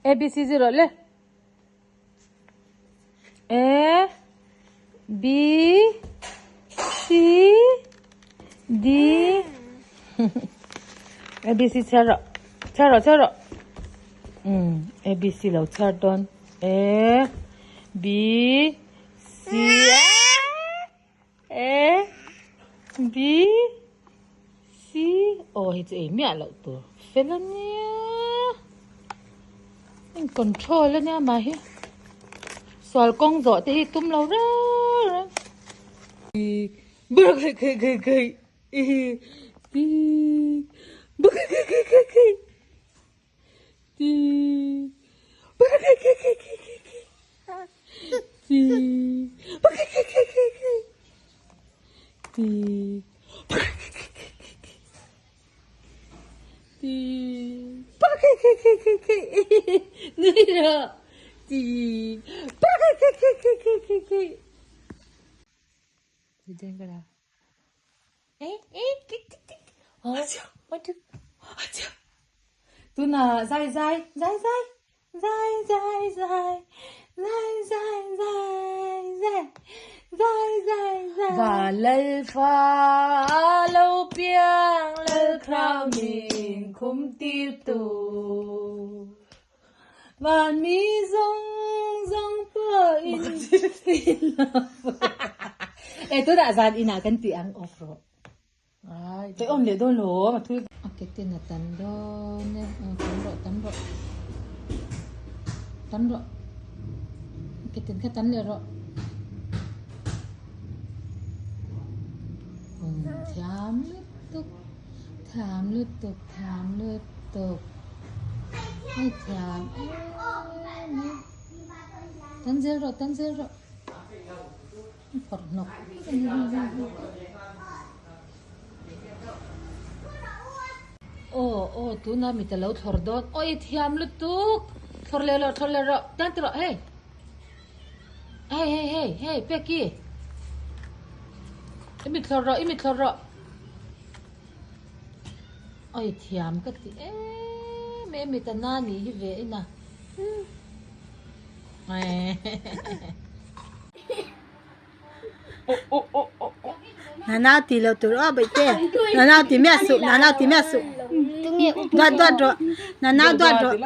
A B C rồi lên. A B C D A B C chờ rồi. A B C lâu chờ đón. A B C A B C. Ồ, hình như mẹ lâu tuổi. Phê lên nha. Anh control lên nha mà hi. Soal con giỏi thì tum lâu ra. Bơ cái. Bơ cái. Tu na dài và lê pha lâu biang lê khao mình không tiêu tù và mi rong bơ in ê tôi đã dàn in à cái tiếng off rồi tôi ôm để đôi lúa mà thôi cái tên là tấn đô nè tấn rồi cái tên cái tấn liền rồi thám lướt tục hay thám tấn rêu rồi Phật nọc ô tu na mi talo thor don oi thiam lướt tục thor le rồi tan rồi hey Becky imit thor rồi oi thiam cái gì mẹ mi ta na ni hi ve ina Nana ti lo tu ro bai te nana ti me su đoạt rồi nana đoạt rồi